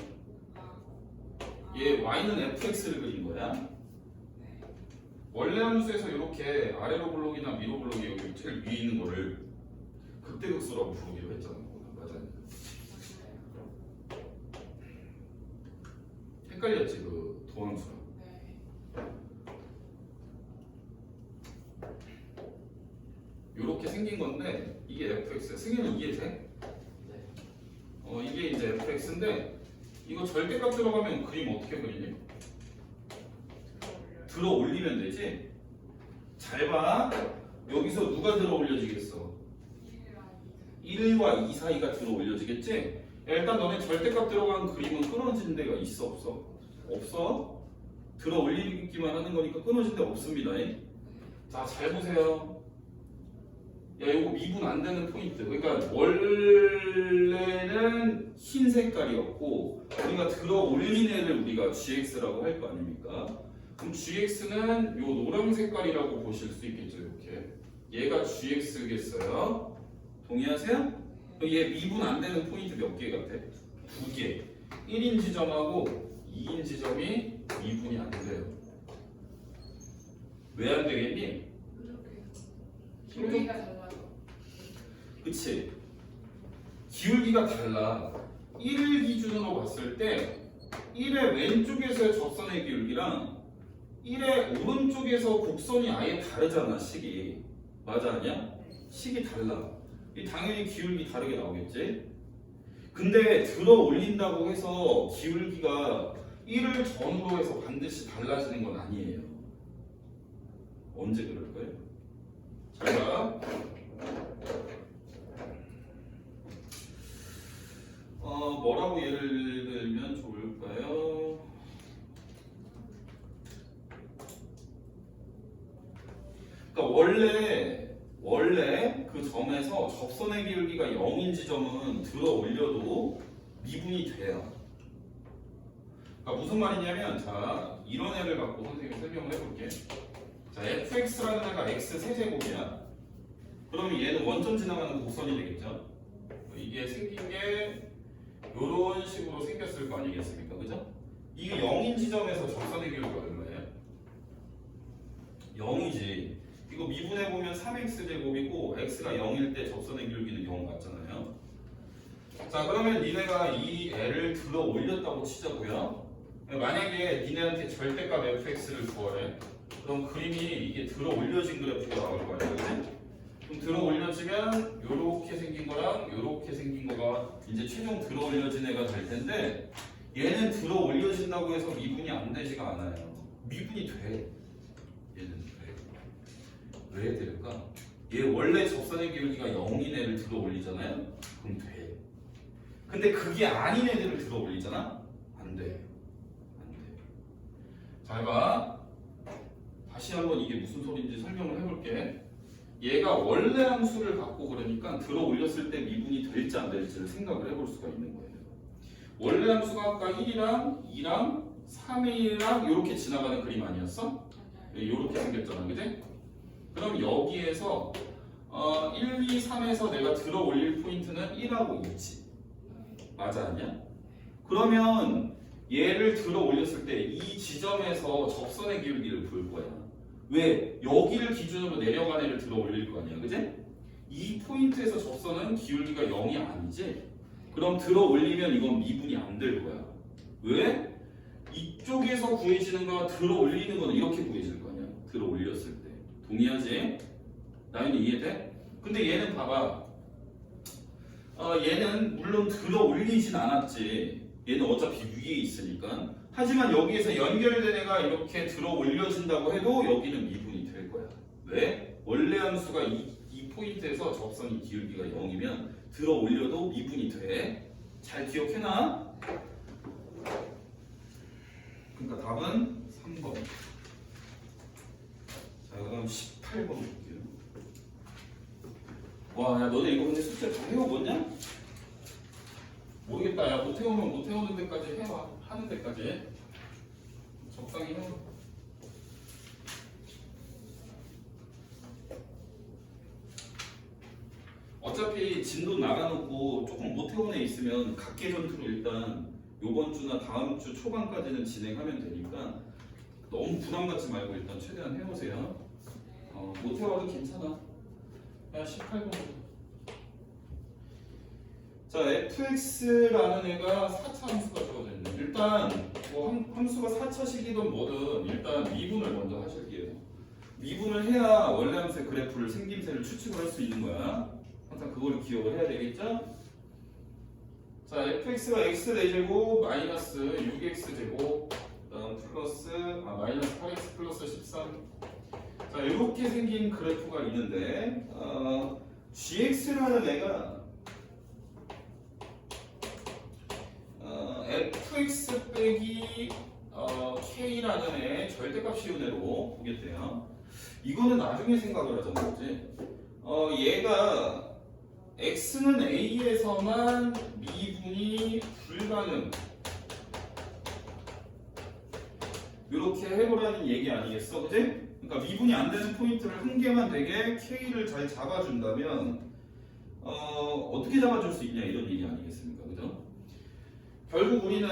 얘 y는 fx를 그린 거야. 원래 함수에서 이렇게 아래로 블록이나 위로 블록이 여기 제일 위에 있는 거를 극대극소라고 부르기로 했잖아. 맞아요. 헷갈렸지 그 도함수랑. 이렇게 생긴 건데 이게 fx. 승현이 이해돼? 이게 이제 fx인데 이거 절대값 들어가면 그림 어떻게 그리니? 들어 올리면 되지? 잘 봐. 여기서 누가 들어 올려지겠어? 1이랑 1과 2 사이가 들어 올려지겠지? 야, 일단 너네 절대값 들어간 그림은 끊어진 데가 있어 없어? 없어? 들어 올리기만 하는 거니까 끊어진 데 없습니다. 자, 잘 보세요. 야, 이거 미분 안 되는 포인트. 그러니까 원래는 흰 색깔이었고 우리가 들어 올린 애를 우리가 GX라고 할 거 아닙니까? 그럼 GX는 요 노란 색깔이라고 보실 수 있겠죠, 이렇게. 얘가 GX겠어요. 동의하세요? 얘 미분 안 되는 포인트 몇 개 같아? 2개. 1인 지점하고 2인 지점이 미분이 안 돼요. 왜 안 되겠니? 기울기가 달라서. 그치? 기울기가 달라. 1을 기준으로 봤을 때 1의 왼쪽에서의 접선의 기울기랑 1의 오른쪽에서 곡선이 아예 다르잖아, 식이. 맞아, 아니야? 식이 달라. 이 당연히 기울기 다르게 나오겠지? 근데 들어 올린다고 해서 기울기가 1을 전으로 해서 반드시 달라지는 건 아니에요. 언제 그럴까요? 잘 봐. 뭐라고 예를 들면 좋을까요? 그러니까 원래 그 점에서 접선의 기울기가 0인 지점은 들어 올려도 미분이 돼요. 그러니까 무슨 말이냐면, 자, 이런 애를 갖고 선생님이 설명을 해볼게. 자, fx라는 애가 x 세제곱이야. 그러면 얘는 원점 지나가는 곡선이 되겠죠? 이게 생긴 게 이런 식으로 생겼을 거 아니겠습니까? 그죠? 이게 0인 지점에서 접선의 기울기가 얼마예요? 0이지. 이거 미분해보면 3x제곱이고 x가 0일 때 접선의 기울기는 0 같잖아요. 자, 그러면 니네가 이 애를 들어 올렸다고 치자고요. 만약에 니네한테 절대값 fx를 구하래. 그럼 그림이 이게 들어 올려진 그래프가 나올 거 아니야, 그지? 그럼 들어 올려지면 요렇게 생긴 거랑 요렇게 생긴 거가 이제 최종 들어 올려진 애가 될 텐데, 얘는 들어 올려진다고 해서 미분이 안 되지가 않아요. 미분이 돼. 얘는 돼. 왜 될까? 얘 원래 접선의 기울기가 0인 애를 들어 올리잖아요. 그럼 돼. 근데 그게 아닌 애들을 들어 올리잖아. 안 돼. 안 돼. 잘 봐. 다시 한번 이게 무슨 소리인지 설명을 해볼게. 얘가 원래 함수를 갖고 그러니까 들어 올렸을 때 미분이 될지 안 될지를 생각을 해볼 수가 있는 거예요. 원래 함수가 아까 1이랑 2랑 3이랑 이렇게 지나가는 그림 아니었어? 이렇게 생겼잖아, 그지? 그럼 여기에서 1, 2, 3에서 내가 들어 올릴 포인트는 1하고 2지. 맞아, 아니야? 그러면 얘를 들어 올렸을 때 이 지점에서 접선의 기울기를 볼 거야. 왜? 여기를 기준으로 내려간 애를 들어 올릴 거 아니야, 그지? 이 포인트에서 접선은 기울기가 0이 아니지? 그럼 들어 올리면 이건 미분이 안 될 거야. 왜? 이쪽에서 구해지는 거와 들어 올리는 거는 이렇게 구해질 거 아니야, 들어 올렸을 때. 동의하지? 나연이 이해돼? 근데 얘는 봐봐. 얘는 물론 들어 올리진 않았지. 얘는 어차피 위에 있으니까. 하지만 여기에서 연결된 애가 이렇게 들어 올려진다고 해도 여기는 미분이 될 거야. 왜? 원래 함수가 이 포인트에서 접선이 기울기가 0이면 들어 올려도 미분이 돼. 잘 기억해놔. 그러니까 답은 3번. 자, 그럼 18번 볼게요. 와, 야, 너네 이거 근데 숙제 다 해오겠냐? 모르겠다. 야, 못 해오면 못 해오는 데까지 해와. 하는 데까지. 적당히 해와. 어차피 진도 나가놓고 조금 못 해온 애 있으면 각계 전투로 일단 요번 주나 다음 주 초반까지는 진행하면 되니까 너무 부담 갖지 말고 일단 최대한 해오세요. 못 해와도 괜찮아. 야, 18번. 자, fx라는 애가 4차 함수가 주어져 있네. 일단 뭐 함수가 4차식이든 뭐든 일단 미분을 먼저 하실게요. 미분을 해야 원래 함수의 그래프를 생김새를 추측을 할 수 있는 거야. 항상 그걸 기억을 해야 되겠죠? 자, fx가 x 4제곱 마이너스 6x제곱 그다음 플러스 마이너스 8x 플러스 13. 자, 이렇게 생긴 그래프가 있는데 gx라는 애가 fx 빼기 k라는 애 절대값 씌운 애로 보겠대요. 이거는 나중에 생각을 하자는 거지. 얘가 x는 a에서만 미분이 불가능 이렇게 해보라는 얘기 아니겠어, 그지? 그러니까 미분이 안 되는 포인트를 한 개만 되게 k를 잘 잡아준다면 어떻게 잡아줄 수 있냐 이런 얘기 아니겠습니까, 그죠? 결국 우리는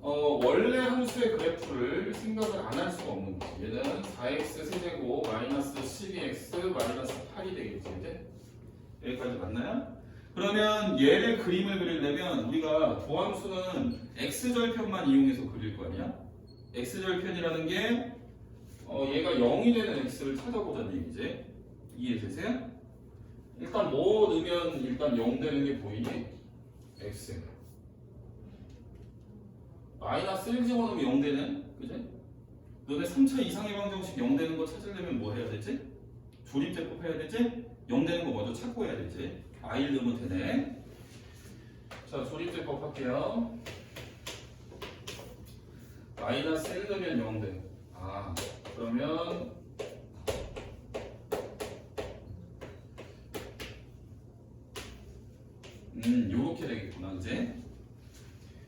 원래 함수의 그래프를 생각을 안 할 수가 없는 거지. 얘는 4x 세제곱 마이너스 12x 마이너스 8이 되겠지, 이제? 여기까지 맞나요? 그러면 얘를 그림을 그리려면 우리가 도함수는 x절편만 이용해서 그릴 거 아니야? x절편이라는 게 얘가 0이 되는 x를 찾아보자는 얘기지. 이해되세요? 일단 뭐 넣으면 일단 0 되는 게 보이니? x 마이너스 1 집어넣으면 0 되는, 그지? 너네 3차 이상의 방정식 0 되는 거 찾으려면 뭐 해야 되지? 조립제법 해야 되지? 0 되는 거 먼저 찾고 해야 되지. i를 넣으면 되네. 자, 조립제법 할게요. 마이너스 1 넣으면 0 돼. 그러면 요렇게 되겠구나, 이제.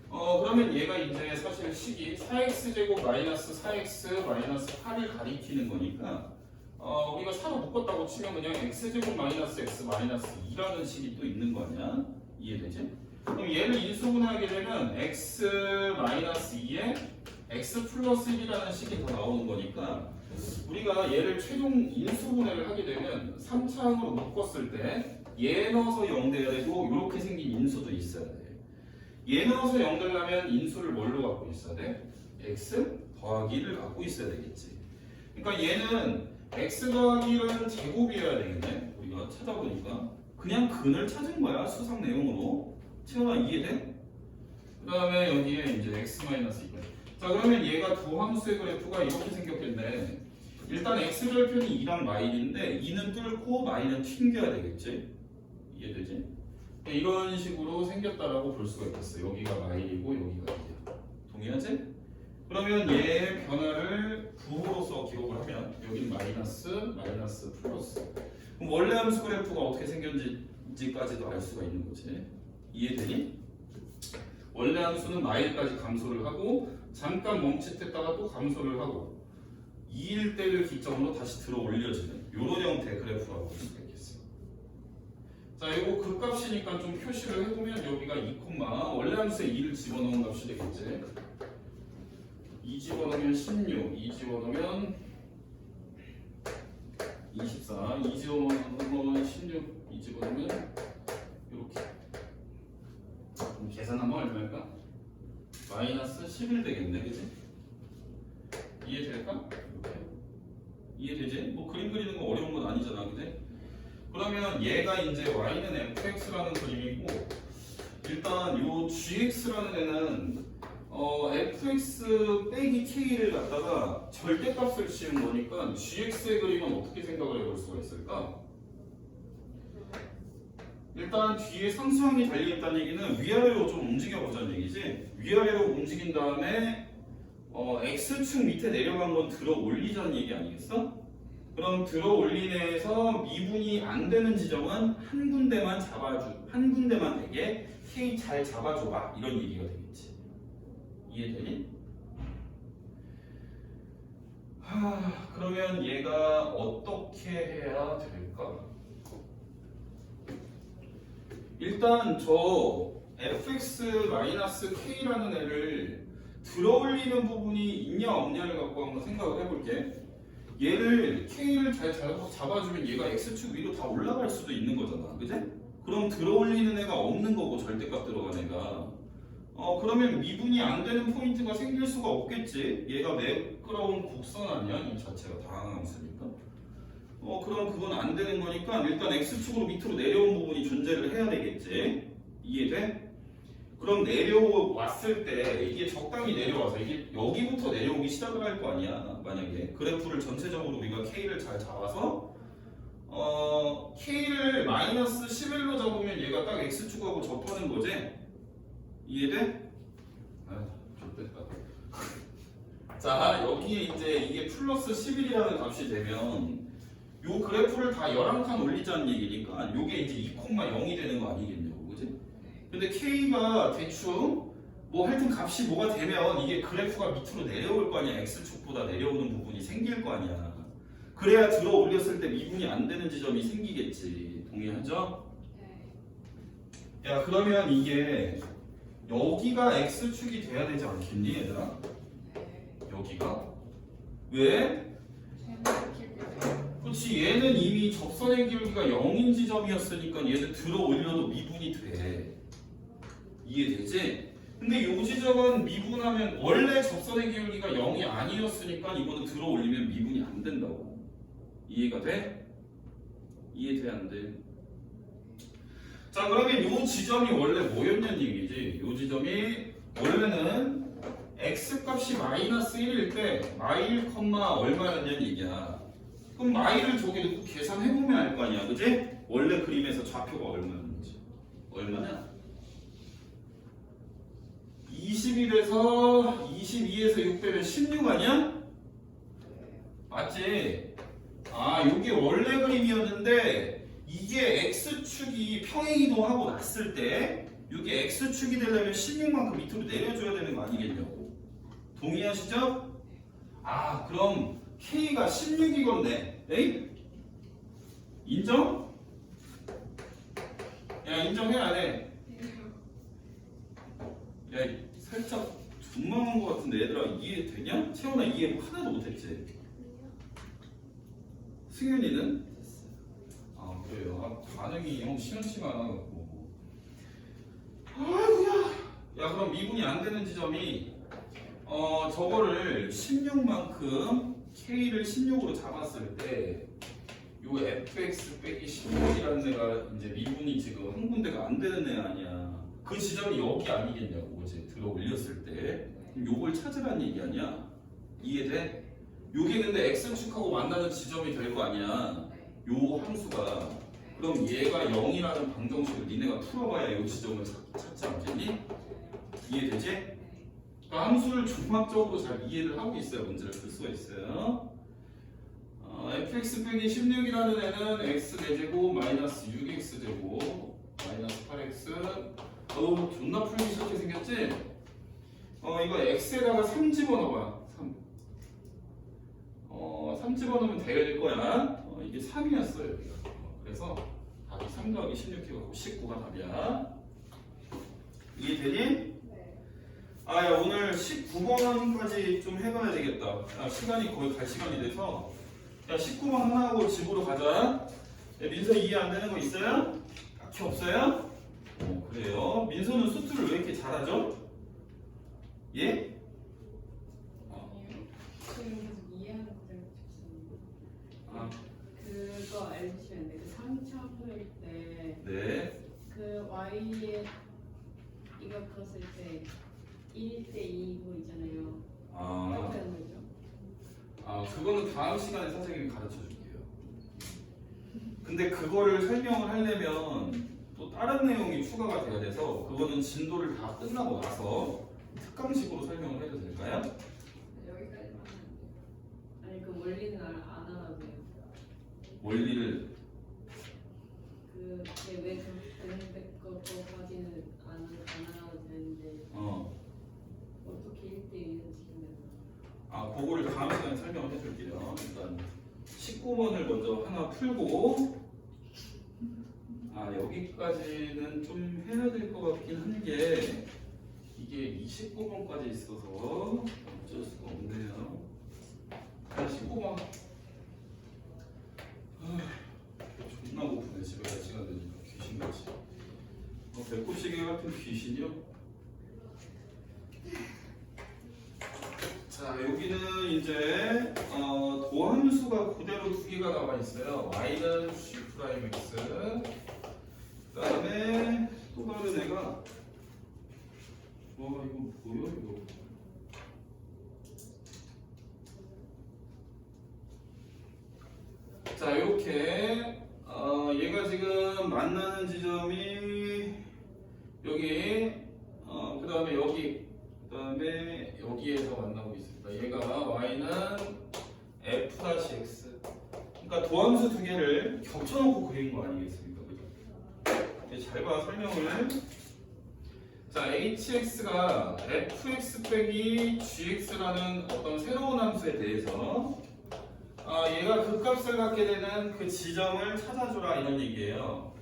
그러면 얘가 이제 사실 식이 4x제곱 마이너스 4x 마이너스 8을 가리키는 거니까 우리가 4로 묶었다고 치면 그냥 x제곱 마이너스 x 마이너스 2라는 식이 또 있는 거 아니야? 이해되지? 그럼 얘를 인수분해하게 되면 x 마이너스 2에 x 플러스 1이라는 식이 더 나오는 거니까 우리가 얘를 최종 인수분해를 하게 되면 3차항으로 묶었을 때 얘 넣어서 0 돼야 되고 이렇게 생긴 인수도 있어야 돼. 얘 넣어서 0 되려면 인수를 뭘로 갖고 있어야 돼? x 더하기 1을 갖고 있어야 되겠지. 그러니까 얘는 x 더하기 1은 제곱이어야 되겠네. 우리가 찾아보니까 그냥 근을 찾은 거야, 수상 내용으로. 채원아 이해돼? 그 다음에 여기에 이제 x 마이너스 2. 자, 그러면 얘가 두 함수의 그래프가 이렇게 생겼겠네. 일단 x절편이 2랑 마일인데 2는 뚫고 마일은 튕겨야 되겠지. 이해되지? 이런 식으로 생겼다라고 볼 수가 있겠어. 여기가 마일이고 여기가 2야. 동의하지? 그러면 얘의 변화를 부호로서 기록을 하면 여기는 마이너스, 마이너스, 플러스. 그럼 원래 함수 그래프가 어떻게 생겼는지까지도 알 수가 있는 거지. 이해되니? 원래 함수는 마일까지 감소를 하고 잠깐 멈칫했다가 또 감소를 하고 2일 때를 기점으로 다시 들어 올려지는 이런 형태의 그래프라고 볼 수가 있겠어. 자, 이거 극값이니까 좀 표시를 해보면 여기가 2, 원래 함수에 2를 집어넣은 값이 되겠지. 2 집어넣으면 16, 2 집어넣으면 24, 2 집어넣으면 16, 2 집어넣으면 이렇게. 그럼 계산하면 얼마일까? 마이너스 11 되겠네, 그치? 이해될까? 이렇게. 이해되지? 뭐 그림 그리는 거 어려운 건 아니잖아, 그치? 그러면 얘가 이제 y는 fx라는 그림이고 일단 요 gx라는 애는 fx 빼기 k를 갖다가 절대값을 씌운 거니까 gx의 그림은 어떻게 생각을 해볼 수가 있을까? 일단 뒤에 상수항이 달려있다는 얘기는 위아래로 좀 움직여보자는 얘기지. 위아래로 움직인 다음에 x축 밑에 내려간 건 들어 올리자는 얘기 아니겠어? 그럼 들어 올린 애에서 미분이 안 되는 지점은 한 군데만 되게 k 잘 잡아줘봐 이런 얘기가 되겠지. 이해되니? 그러면 얘가 어떻게 해야 될까? 일단 저 fx-k라는 애를 들어올리는 부분이 있냐 없냐를 갖고 한번 생각을 해볼게. 얘를 k를 잘 잡아주면 얘가 x축 위로 다 올라갈 수도 있는 거잖아, 그지? 그럼 들어올리는 애가 없는 거고 절대값 들어간 애가 그러면 미분이 안 되는 포인트가 생길 수가 없겠지. 얘가 매끄러운 곡선 아니야? 이 자체가 다항함수니까. 그럼 그건 안 되는 거니까 일단 x축으로 밑으로 내려온 부분이 존재를 해야 되겠지. 이해돼? 그럼 내려왔을 때 이게 적당히 내려와서 이게 여기부터 내려오기 시작을 할 거 아니야. 만약에 그래프를 전체적으로 우리가 k를 잘 잡아서 k를 마이너스 11로 잡으면 얘가 딱 x축하고 접하는 거지. 이해돼? 아, 좋겠다. 자, 여기에 이제 이게 플러스 11이라는 값이 되면 요 그래프를 다 11칸 올리자는 얘기니까 요게 이제 2,0이 되는 거 아니겠냐고, 그지? 근데 K가 대충 뭐 하여튼 값이 뭐가 되면 이게 그래프가 밑으로 내려올 거 아니야. X축보다 내려오는 부분이 생길 거 아니야. 그래야 들어 올렸을 때 미분이 안 되는 지점이 생기겠지. 동의하죠? 네. 야, 그러면 이게 여기가 X축이 돼야 되지 않겠니, 얘들아? 네. 여기가? 왜? 쟤는 그렇지, 얘는 이미 접선의 기울기가 0인 지점이었으니까 얘는 들어 올려도 미분이 돼. 이해되지? 근데 이 지점은 미분하면 원래 접선의 기울기가 0이 아니었으니까 이거는 들어 올리면 미분이 안 된다고. 이해가 돼? 이해돼, 안 돼? 자, 그러면 이 지점이 원래 뭐였냐는 얘기지. 이 지점이 원래는 x값이 마이너스 1일 때 마일 컴마 얼마였냐는 얘기야. 그럼 마일을 저기 넣고 계산해보면 알 거 아니야, 그지? 원래 그림에서 좌표가 얼마였는지. 얼마냐? 21에서 22에서 6 빼면 16 아니야? 맞지? 아, 요게 원래 그림이었는데 이게 x축이 평행이동하고 났을 때 이게 x축이 되려면 16만큼 밑으로 내려줘야 되는 거 아니겠냐고. 동의하시죠? 아, 그럼 k가 16이겠네. 에이? 인정? 야, 인정해 안 해? 야, 살짝 존망한 거 같은데 얘들아 이해되냐? 채원아 이해 뭐 하나도 못했지? 승윤이는? 아, 그래요. 아, 반응이 형 시원치가 않아갖고. 아이고야. 야, 그럼 미분이 안 되는 지점이 저거를 16만큼 K를 16으로 잡았을 때 요 fx 빼기 16이라는 애가 이제 미분이 지금 한 군데가 안 되는 애 아니야. 그 지점이 여기 아니겠냐고, 이제 들어 올렸을 때. 그럼 요걸 찾으라는 얘기 아니야? 이해돼? 요게 근데 x축하고 만나는 지점이 될 거 아니야. 요 함수가. 그럼 얘가 0이라는 방정식을 니네가 풀어봐야 요 지점을 찾지 않겠니? 이해되지? 그러니까 함수를 종합적으로 잘 이해를 하고 있어야 문제를 풀 수가 있어요. fx 빼기 16이라는 애는 x 4제곱 마이너스 6x제곱 마이너스 8x. 어우, 존나 풀기 쉽게 생겼지? 이거 x에다가 3 집어넣어봐. 3 집어넣으면 될 거야. 이게 3이었어 여기가. 그래서 답이 3 더하기 16이고 19가 답이야. 이해되니? 네. 아, 야, 오늘 19번까지 좀 해봐야 되겠다. 아, 시간이 거의 갈 시간이 돼서. 야, 19번 하나 하고 집으로 가자. 야, 민서 이해 안 되는 거 있어요? 딱히 없어요? 그래요. 민서는 수투를 왜 이렇게 잘하죠? 예? 아니요. 지금 계속 이해하는 것들 싶습니다. 아, 그거 알려주시면 돼. 그 3차분일 때 네. 그 y에 이거 컸을 때 1일 때 2고 있잖아요. 아, 어떻게 하는 거죠? 그거는 다음 시간에 선생님이 가르쳐 줄게요. 근데 그거를 설명을 하려면 또 다른 내용이 추가가 돼야 돼서 그거는 진도를 다 끝나고 나서 특강식으로 설명을 해도 될까요? 여기까지만 하면 돼요. 아니 그 원리는 안 알아도 돼요. 원리를 그왜 그거까지는 안 알아도 되는데 어떻게 1대 1을 지키면 그거를 다음 시간에 설명을 해줄게요. 일단 19번을 먼저 하나 풀고 여기까지는 좀 해야 될 것 같긴 한 게 이게 29번까지 있어서 어쩔 수가 없네요. 19번. 존나 고프네. 집에 갈 시간 되니까 귀신같이. 배꼽시계 같은 귀신이요? 자, 여기는 이제 도함수가 그대로 두 개가 나와 있어요. y는 g'(x), 그 다음에 또 다른 애가 이거 뭐야 이거? 자, 이렇게 얘가 지금 만나는 지점이 여기, 그 다음에 여기 그 다음에 여기에서 만나고 있습니다. 얘가 y는 f-x. 그러니까 도함수 두 개를 겹쳐놓고 그린 거 아니겠습니까? 그죠? 잘 봐, 설명을. 자, hx가 fx 빼기 gx라는 어떤 새로운 함수에 대해서 얘가 그 값을 갖게 되는 그 지점을 찾아주라 이런 얘기예요.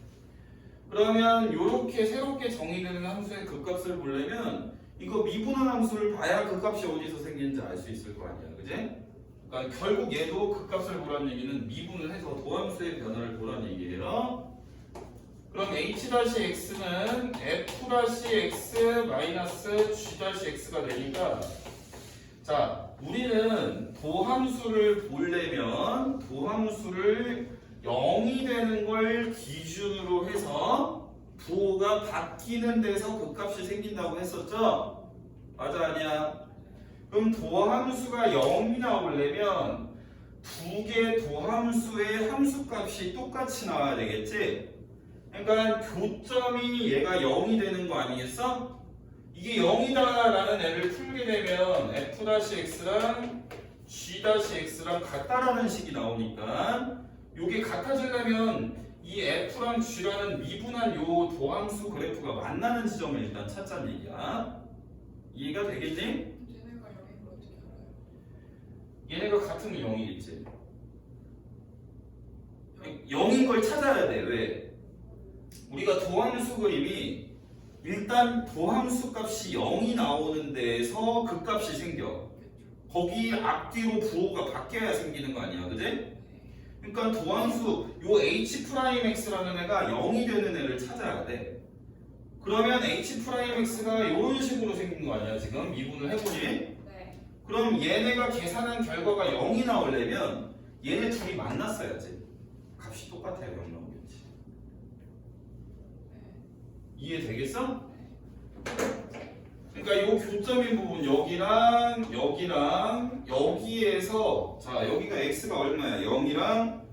그러면 이렇게 새롭게 정의되는 함수의 그 값을 보려면 이거 미분한 함수를 봐야 그 값이 어디서 생기는지 알 수 있을 거 아니야, 그지? 그러니까 결국 얘도 그 값을 보라는 얘기는 미분을 해서 도함수의 변화를 보라는 얘기예요. 그럼 h-x는 f-x-g-x가 되니까 자, 우리는 도함수를 보려면 도함수를 0이 되는 걸 기준으로 해서 부호가 바뀌는 데서 그 값이 생긴다고 했었죠? 맞아, 아니야? 그럼 도함수가 0이 나오려면 두 개 도함수의 함수값이 똑같이 나와야 되겠지? 그러니까 교점이 얘가 0이 되는 거 아니겠어? 이게 0이다라는 애를 풀게 되면 f-x랑 g-x랑 같다라는 식이 나오니까 이게 같아지려면 이 f랑 g라는 미분한 요 도함수 그래프가 만나는 지점을 일단 찾자는 얘기야. 이해가 되겠니? 얘네가 0인 걸 어떻게 알아요? 얘네가 같으면 0이겠지. 0인 걸 찾아야 돼. 왜? 우리가 도함수 그림이 일단 도함수 값이 0이 나오는 데에서 그 값이 생겨. 거기 앞뒤로 부호가 바뀌어야 생기는 거 아니야, 그지? 그러니까 도함수 요 h'x라는 애가 0이 되는 애를 찾아야 돼. 그러면 h'x가 이런 식으로 생긴 거 아니야, 지금? 미분을 해보니? 네. 그럼 얘네가 계산한 결과가 0이 나오려면 얘네 둘이 만났어야지. 값이 똑같아야 0 나오겠지. 이해되겠어? 그러니까 이 교점인 부분 여기랑 여기에서 자 여기가 x가 얼마야? 0이랑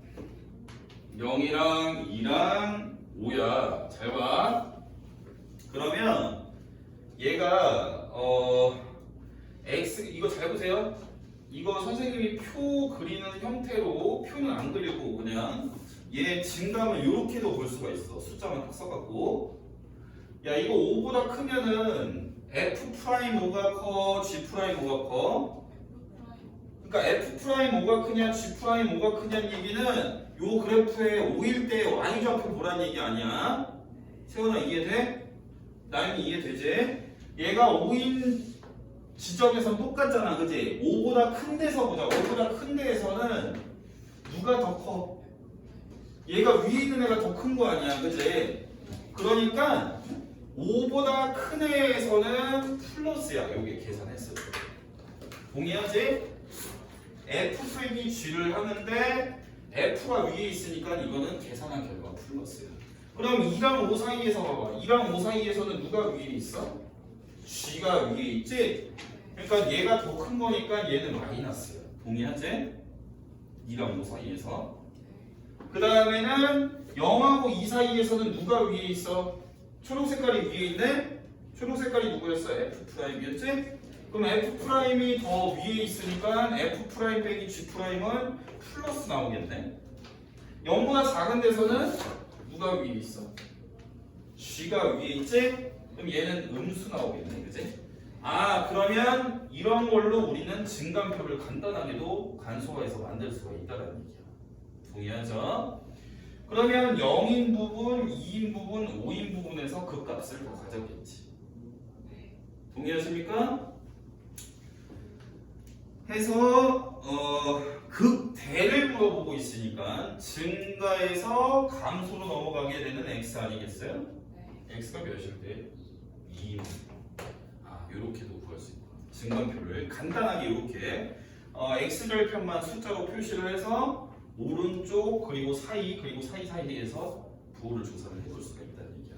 2랑 5야. 잘 봐. 그러면 얘가 x 이거 잘 보세요. 이거 선생님이 표 그리는 형태로 표는 안 그리고 그냥 얘 증감을 이렇게도 볼 수가 있어. 숫자만 딱 써갖고. 야 이거 5보다 크면은 F'5가 커, G'5가 커? 그러니까 F'5가 크냐, G'5가 크냐는 얘기는 요 그래프에 5일 때 Y좌표 보라는 얘기 아니야? 세훈아 이해돼? 나연이 이해되지? 얘가 5인 지점에서 똑같잖아, 그지? 5보다 큰 데서 보자. 5보다 큰 데에서는 누가 더 커? 얘가 위에 있는 애가 더 큰 거 아니야, 그지? 그러니까 5보다 큰 애에서는 플러스야. 여기 계산했을 때. 동의하지? F 빼기 G를 하는데 F가 위에 있으니까 이거는 계산한 결과 플러스야. 그럼 2랑 5 사이에서 봐봐. 2랑 5 사이에서는 누가 위에 있어? G가 위에 있지? 그러니까 얘가 더 큰 거니까 얘는 마이너스야. 동의하지? 2랑 5 사이에서. 그 다음에는 0하고 2 사이에서는 누가 위에 있어? 초록 색깔이 위에 있네? 초록 색깔이 누구였어? F'이었지? 그럼 F'이 더 위에 있으니까 F' 빼기 G'은 플러스 나오겠네. 0보다 작은 데서는 누가 위에 있어? G가 위에 있지? 그럼 얘는 음수 나오겠네, 그지? 아, 그러면 이런 걸로 우리는 증감표를 간단하게도 간소화해서 만들 수가 있다는 얘기야. 동의하죠? 그러면 0인 부분, 2인 부분, 5인 부분에서 그 값을 더 가졌겠지. 동의하십니까? 해서 극대를 물어보고 있으니까 증가에서 감소로 넘어가게 되는 x 아니겠어요? x가 몇일 때? 2인 이렇게도 구할 수 있고 증감표를 간단하게 이렇게 x절편만 숫자로 표시를 해서 오른쪽 그리고 사이에서 부호를 조사를 해볼 수가 있다는 얘기야.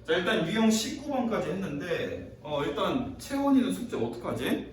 자 일단 유형 19번까지 했는데 일단 채원이는 숙제 어떡하지?